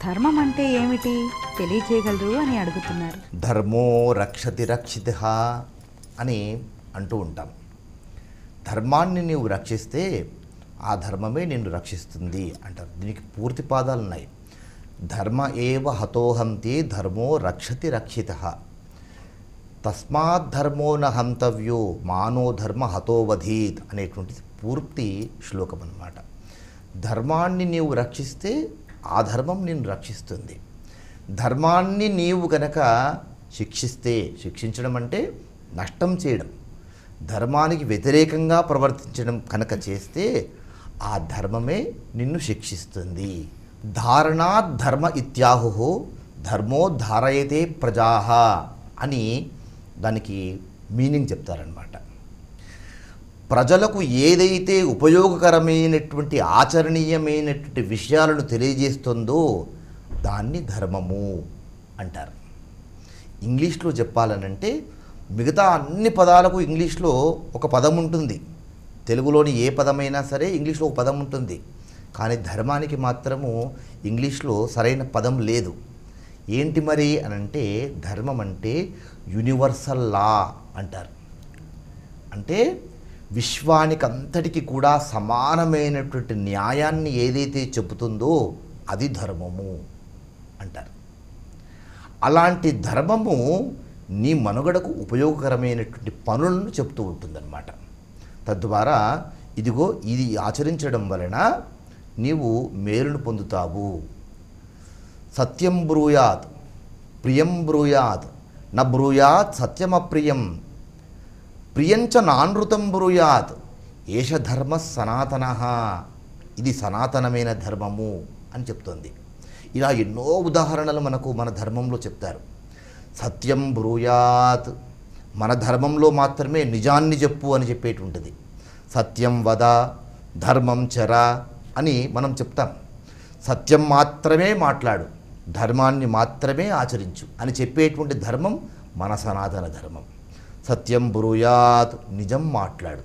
ధర్మం అంటే ఏమిటి తెలియజేయగలరు అని అడుగుతున్నారు. ధర్మో రక్షతి రక్షితః అని అంటూ ఉంటాం. ధర్మాన్ని నీవు రక్షిస్తే ఆ ధర్మమే నిన్ను రక్షిస్తుంది అంటారు. దీనికి పూర్తి పాదాలు ఉన్నాయి. ధర్మ ఏవ హతోహంతి ధర్మో రక్షతి రక్షితః తస్మాత్ ధర్మో న హంతవ్యో మానో ధర్మ హతోవధీత్ అనేటువంటిది పూర్తి శ్లోకం అన్నమాట. ధర్మాన్ని నీవు రక్షిస్తే ఆ ధర్మం నిన్ను రక్షిస్తుంది. ధర్మాన్ని నీవు కనుక శిక్షించడం అంటే నష్టం చేయడం, ధర్మానికి వ్యతిరేకంగా ప్రవర్తించడం కనుక చేస్తే ఆ ధర్మమే నిన్ను శిక్షిస్తుంది. ధారణాత్ ధర్మ ఇత్యాహు ధర్మో ధారయతే ప్రజాః అని దానికి మీనింగ్ చెప్తారనమాట. ప్రజలకు ఏదైతే ఉపయోగకరమైనటువంటి ఆచరణీయమైనటువంటి విషయాలను తెలియజేస్తుందో దాన్ని ధర్మము అంటారు. ఇంగ్లీష్లో చెప్పాలనంటే మిగతా అన్ని పదాలకు ఇంగ్లీష్లో ఒక పదం ఉంటుంది. తెలుగులోని ఏ పదమైనా సరే ఇంగ్లీష్లో ఒక పదం ఉంటుంది. కానీ ధర్మానికి మాత్రము ఇంగ్లీష్లో సరైన పదం లేదు. ఏంటి మరి అనంటే ధర్మం అంటే యూనివర్సల్ లా అంటారు. అంటే విశ్వానికంతటికి కూడా సమానమైనటువంటి న్యాయాన్ని ఏదైతే చెబుతుందో అది ధర్మము అంటారు. అలాంటి ధర్మము నీ మనుగడకు ఉపయోగకరమైనటువంటి పనులను చెప్తూ ఉంటుందన్నమాట. తద్వారా ఇదిగో ఇది ఆచరించడం వలన నీవు మేలును పొందుతావు. సత్యం బ్రూయాత్ ప్రియం బ్రూయాత్ న బ్రూయాత్ సత్యమప్రియం ప్రియంచ నానృతం బ్రూయాత్ ఏష ధర్మ సనాతనః ఇది సనాతనమైన ధర్మము అని చెప్తోంది. ఇలా ఎన్నో ఉదాహరణలు మనకు మన ధర్మంలో చెప్తారు. సత్యం బ్రూయాత్ మన ధర్మంలో మాత్రమే నిజాన్ని చెప్పు అని చెప్పేటువంటిది. సత్యం వద ధర్మం చర అని మనం చెప్తాం. సత్యం మాత్రమే మాట్లాడు, ధర్మాన్ని మాత్రమే ఆచరించు అని చెప్పేటువంటి ధర్మం మన సనాతన ధర్మం. సత్యం బ్రూయాత్ నిజం మాట్లాడు.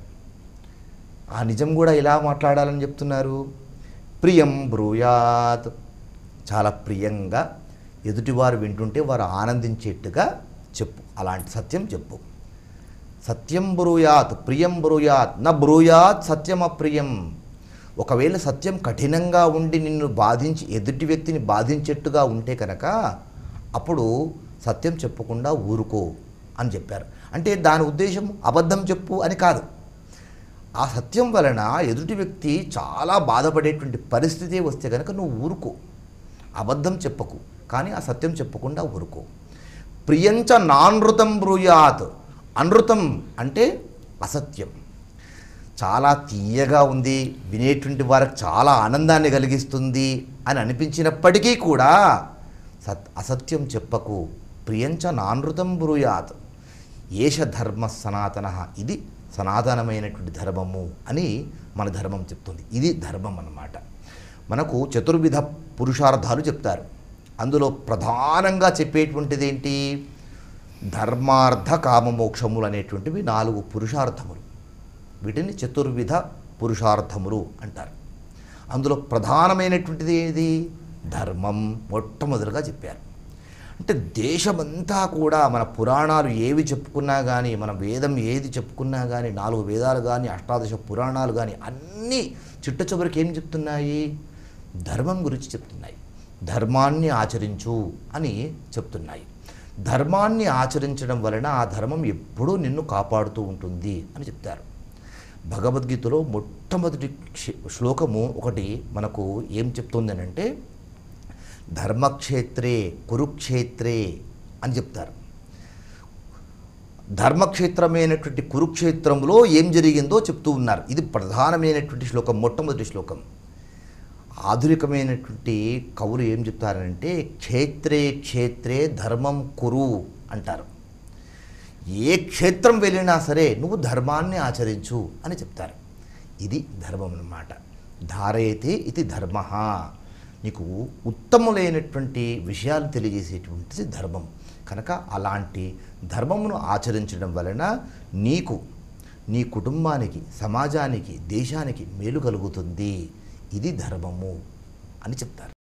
ఆ నిజం కూడా ఎలా మాట్లాడాలని చెప్తున్నారు. ప్రియం బ్రూయాత్ చాలా ప్రియంగా ఎదుటివారు వింటుంటే వారు ఆనందించేట్టుగా చెప్పు. అలాంటి సత్యం చెప్పు. సత్యం బ్రూయాత్ ప్రియం బ్రూయాత్ న బ్రూయాత్ సత్యం అప్రియం. ఒకవేళ సత్యం కఠినంగా ఉండి నిన్ను బాధించి ఎదుటి వ్యక్తిని బాధించేట్టుగా ఉంటే కనుక అప్పుడు సత్యం చెప్పకుండా ఊరుకో అని చెప్పారు. అంటే దాని ఉద్దేశం అబద్ధం చెప్పు అని కాదు. ఆ సత్యం వలన ఎదుటి వ్యక్తి చాలా బాధపడేటువంటి పరిస్థితి వస్తే కనుక నువ్వు ఊరుకో, అబద్ధం చెప్పకు, కానీ ఆ సత్యం చెప్పకుండా ఊరుకో. ప్రియంచ నానృతం బ్రూయాత్ అనృతం అంటే అసత్యం. చాలా తీయగా ఉంది, వినేటువంటి వారికి చాలా ఆనందాన్ని కలిగిస్తుంది అని అనిపించినప్పటికీ కూడా అసత్యం చెప్పకు. ప్రియంచ నానృతం బ్రూయాత్ ఏష ధర్మ సనాతనః ఇది సనాతనమైనటువంటి ధర్మము అని మన ధర్మం చెప్తుంది. ఇది ధర్మం అన్నమాట. మనకు చతుర్విధ పురుషార్థాలు చెప్తారు. అందులో ప్రధానంగా చెప్పేటువంటిది ఏంటి? ధర్మార్థ కామమోక్షములు అనేటువంటివి 4 పురుషార్థములు. వీటిని చతుర్విధ పురుషార్థములు అంటారు. అందులో ప్రధానమైనటువంటిది ఏది? ధర్మం మొట్టమొదలుగా చెప్పారు. అంటే దేశమంతా కూడా మన పురాణాలు ఏవి చెప్పుకున్నా కానీ, మన వేదం ఏది చెప్పుకున్నా కానీ, 4 వేదాలు కానీ, 18 పురాణాలు కానీ అన్నీ చిట్ట చివరికి ఏం చెప్తున్నాయి? ధర్మం గురించి చెప్తున్నాయి. ధర్మాన్ని ఆచరించు అని చెప్తున్నాయి. ధర్మాన్ని ఆచరించడం వలన ఆ ధర్మం ఎప్పుడూ నిన్ను కాపాడుతూ ఉంటుంది అని చెప్తారు. భగవద్గీతలో మొట్టమొదటి శ్లోకము ఒకటి మనకు ఏం చెప్తుంది అంటే ధర్మక్షేత్రే కురుక్షేత్రే అని చెప్తారు. ధర్మక్షేత్రమైనటువంటి కురుక్షేత్రంలో ఏం జరిగిందో చెప్తూ ఉన్నారు. ఇది ప్రధానమైనటువంటి శ్లోకం, మొట్టమొదటి శ్లోకం. ఆధునికమైనటువంటి కవులు ఏం చెప్తారంటే క్షేత్రే క్షేత్రే ధర్మం కురు అంటారు. ఏ క్షేత్రం వెళ్ళినా సరే నువ్వు ధర్మాన్ని ఆచరించు అని చెప్తారు. ఇది ధర్మం అన్నమాట. ధారయతే ఇది ధర్మ. నీకు ఉత్తములైనటువంటి విషయాలు తెలియజేసేటువంటిది ధర్మం. కనుక అలాంటి ధర్మమును ఆచరించడం వలన నీకు, నీ కుటుంబానికి, సమాజానికి, దేశానికి మేలు కలుగుతుంది. ఇది ధర్మము అని చెప్తారు.